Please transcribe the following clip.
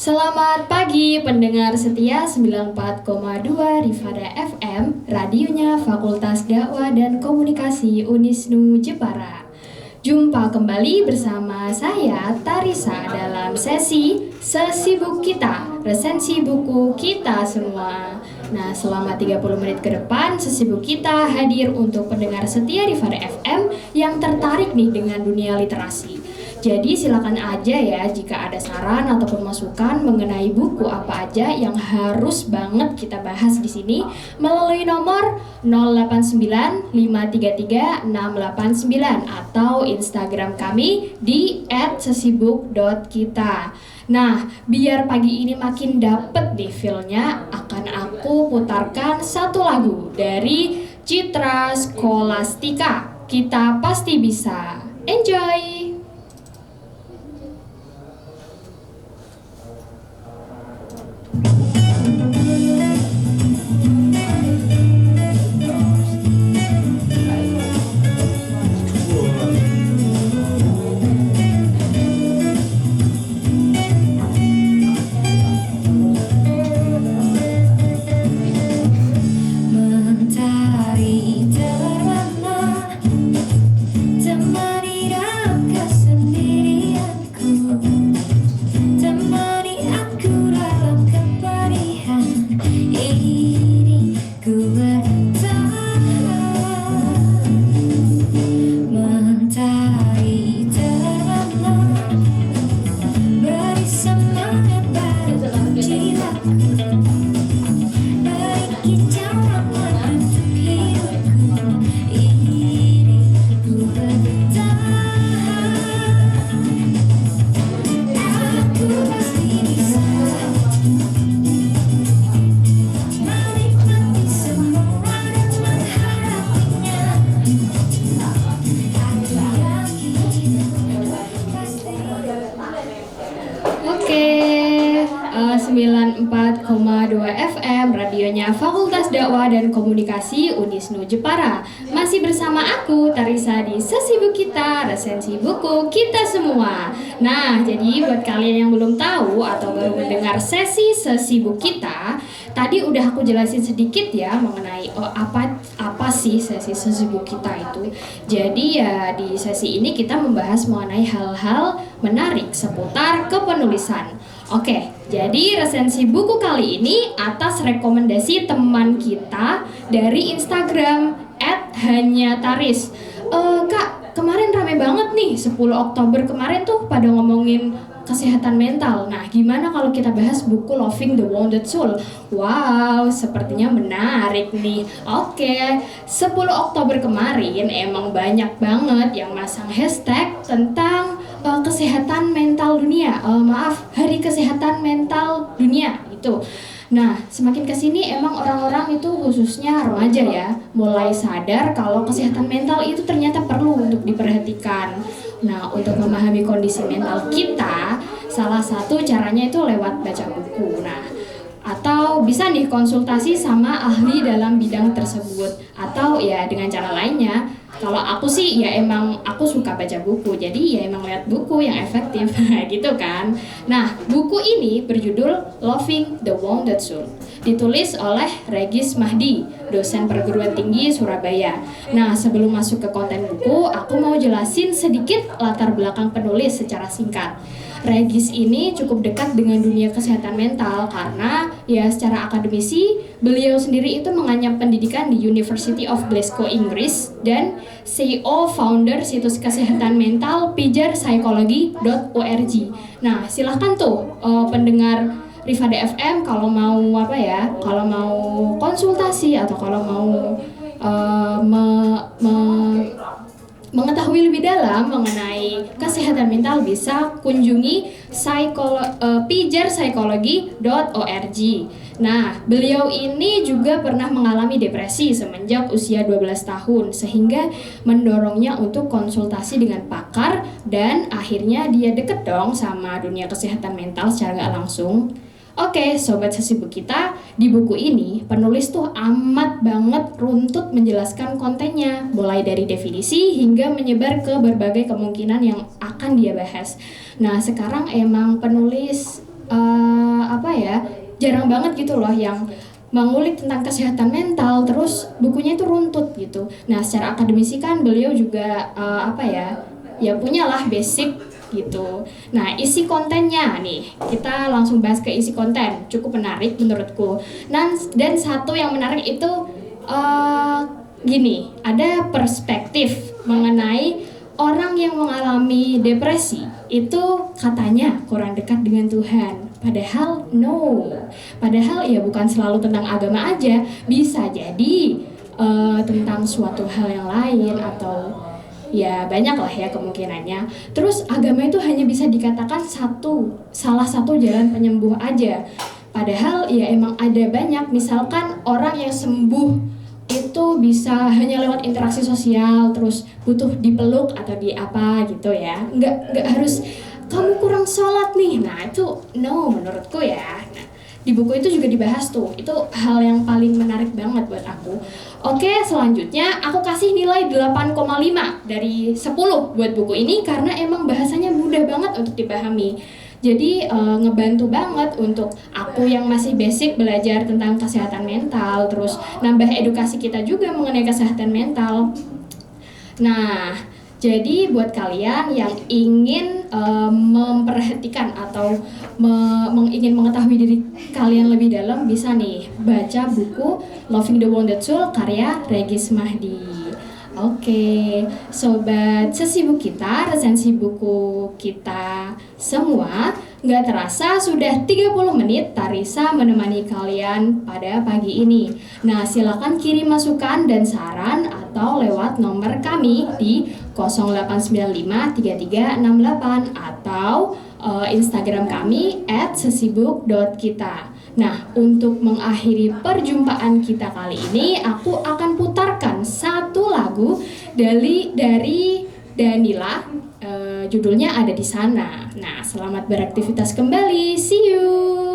Selamat pagi pendengar setia 94,2 Rifada FM, radionya Fakultas Dakwah dan Komunikasi Unisnu Jepara. Jumpa kembali bersama saya Tarisa dalam sesi Sesibuk Kita, resensi buku kita semua. Nah, selama 30 menit ke depan Sesibuk Kita hadir untuk pendengar setia Rifada FM yang tertarik nih dengan dunia literasi. Jadi silakan aja ya jika ada saran ataupun masukan mengenai buku apa aja yang harus banget kita bahas di sini melalui nomor 0895336689 atau Instagram kami di @sesibuk.kita. Nah, biar pagi ini makin dapet nih feel-nya, akan aku putarkan satu lagu dari Citra Scholastika. Kita pasti bisa. Enjoy! Oke, 94,2 FM, radionya Fakultas Dakwah dan Komunikasi Unisnu Jepara. Masih bersama aku, Tarisa di Sesibuk Kita, resensi buku kita semua. Nah, jadi buat kalian yang belum tahu atau baru mendengar sesi Sesibuk Kita, tadi udah aku jelasin sedikit ya mengenai apa sih sesi Sesibuk Kita itu. Jadi ya di sesi ini kita membahas mengenai hal-hal menarik seputar kepenulisan. Oke, jadi resensi buku kali ini atas rekomendasi teman kita dari Instagram @hanyataris. Kak, kemarin rame banget nih 10 Oktober kemarin tuh pada ngomongin kesehatan mental. Nah, gimana kalau kita bahas buku Loving the Wounded Soul? Wow, sepertinya menarik nih. Oke, 10 Oktober kemarin emang banyak banget yang masang hashtag tentang kesehatan mental dunia. Hari Kesehatan Mental Dunia itu. Nah, semakin kesini emang orang-orang itu khususnya remaja ya, mulai sadar kalau kesehatan mental itu ternyata perlu untuk diperhatikan. Nah, untuk memahami kondisi mental kita, salah satu caranya itu lewat baca buku. Nah, atau bisa nih konsultasi sama ahli dalam bidang tersebut. Atau ya dengan cara lainnya, kalau aku sih ya emang aku suka baca buku, jadi ya emang lihat buku yang efektif gitu kan. Nah, buku ini berjudul Loving the Wounded Soul, ditulis oleh Regis Mahdi, dosen perguruan tinggi Surabaya. Nah, sebelum masuk ke konten buku, aku mau jelasin sedikit latar belakang penulis secara singkat. Regis ini cukup dekat dengan dunia kesehatan mental karena ya secara akademisi beliau sendiri itu menganyam pendidikan di University of Glasgow, Inggris, dan CEO founder situs kesehatan mental pijarpsikologi.org. Nah, silahkan tuh pendengar Rifada FM kalau mau kalau mau konsultasi atau kalau mau mengetahui lebih dalam mengenai kesehatan mental bisa kunjungi pijarpsikologi.org. Nah, beliau ini juga pernah mengalami depresi semenjak usia 12 tahun sehingga mendorongnya untuk konsultasi dengan pakar dan akhirnya dia deket dong sama dunia kesehatan mental secara gak langsung. Oke, sobat sesibuk kita, di buku ini penulis tuh amat banget runtut menjelaskan kontennya, mulai dari definisi hingga menyebar ke berbagai kemungkinan yang akan dia bahas. Nah, sekarang emang penulis apa ya, jarang banget gitu loh yang mengulik tentang kesehatan mental, terus bukunya itu runtut gitu. Nah, secara akademisi kan beliau juga apa ya, ya punyalah basic gitu. Nah, isi kontennya nih, kita langsung bahas ke isi konten, cukup menarik menurutku. Dan satu yang menarik itu gini, ada perspektif mengenai orang yang mengalami depresi itu katanya kurang dekat dengan Tuhan. Padahal no. Padahal ya bukan selalu tentang agama aja, bisa jadi tentang suatu hal yang lain atau ya banyak lah ya kemungkinannya. Terus agama itu hanya bisa dikatakan salah satu jalan penyembuh aja. Padahal ya emang ada banyak, misalkan orang yang sembuh itu bisa hanya lewat interaksi sosial, terus butuh dipeluk atau di apa gitu ya, nggak harus kamu kurang sholat nih. Nah itu no menurutku ya. Nah, di buku itu juga dibahas tuh, itu hal yang paling menarik banget buat aku. Oke, selanjutnya aku kasih nilai 8,5 dari 10 buat buku ini karena emang bahasanya mudah banget untuk dipahami. Jadi ngebantu banget untuk aku yang masih basic belajar tentang kesehatan mental, terus nambah edukasi kita juga mengenai kesehatan mental. Nah, jadi buat kalian yang ingin memperhatikan atau ingin mengetahui diri kalian lebih dalam, bisa nih baca buku Loving the Wounded Soul karya Regis Mahdi. Oke, sobat sesibuk kita, resensi buku kita semua, nggak terasa sudah 30 menit Tarisa menemani kalian pada pagi ini. Nah, silakan kirim masukan dan saran atau lewat nomor kami di 08953368 atau Instagram kami @sesibuk.kita. Nah, untuk mengakhiri perjumpaan kita kali ini, aku akan putarkan satu lagu dari Danila, judulnya ada di sana. Nah, selamat beraktivitas kembali, see you.